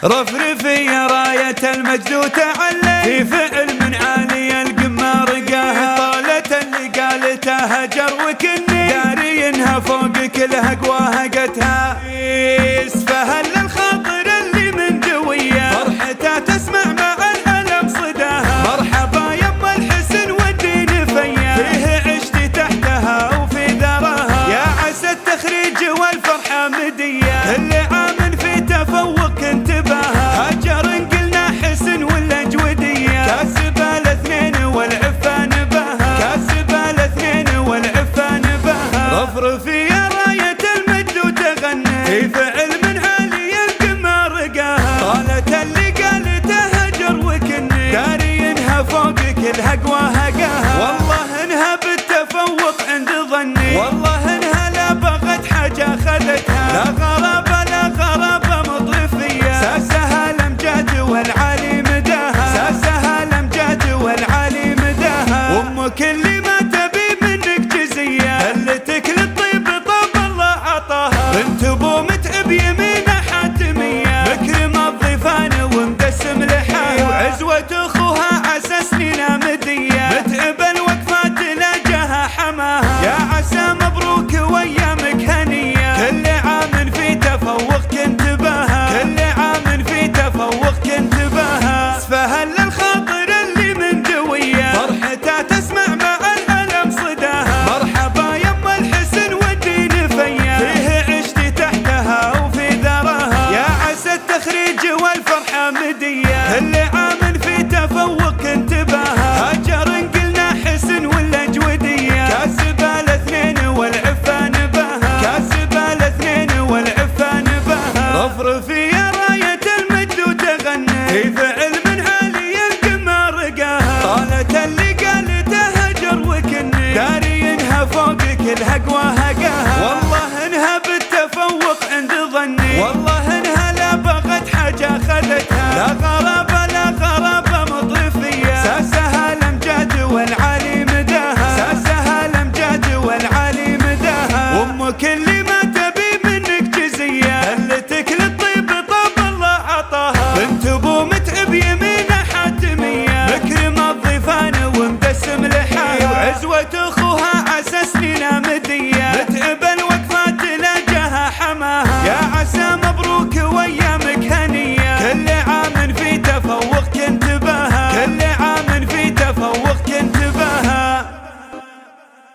رفرفي راية المجد وتعلي في فعل من عالي القمة رقاها. طالت اللي قالتها هجر وكني داري انها فوق كل هقواها قتها. اسفها للخاطر اللي من دوية فرحتها تسمع مع الألم صداها. مرحبا يما الحسن والدين فيا فيه عشتي تحتها وفي ذراها. يا عسى التخريج والفرحة مدية اللي عامل في تفوق كنت باها. هجر قلنا حسن ولا جودية كاسبة الاثنين والعفان بها. كاسبة الاثنين والعفان بها. رفرفي يا راية المجد وتغني في فعل من عالي القمة رقاها. طالت اللي قالتها هجر وكني داري انها فوق كل هقواها قاها. والله انها بالتفوق عند ظني والله انها لا بغت حاجة خذتها. لا غرابة لا غرابة مضيفية ساسها الامجاد والعالي مداها. ساسها الامجاد والعالي مداها. وامك اللي ما تبي منك جزية هلتك للطيب طاب الله عطاها. بنت ابو متعب يمينه حاتمية مكرمة الضيفان ومقسم لحاها. وعزوة اخوها عسى سنينها مدية متعب الوقفات لاجاها حماها. يا عسى مبروك وايامك هنية كل عام في تفوق كنت باها. كل عام في تفوق كنت باها. اسفها للخاطر اللي من دوية فرحتها تسمع مع الألم صداها. مرحبا يما الحسن والدين فيا فيه عشتي تحتها وفي ذراها. يا عسى التخريج والفرحة مدية اللي عامل في تفوق كنت باها. هجر قلنا حسن ولا جودية كاسبة الاثنين والعفان بها. كاسبة الاثنين والعفان بها. رفرفي يا راية المجد وتغني في فعل من عالي القمة رقاها. طالت اللي قالتها هجر وكني داري انها فوق كل هقواها قاها. والله انها بالتفوق عند ظني والله انها لا بغت حاجة خذتها. لا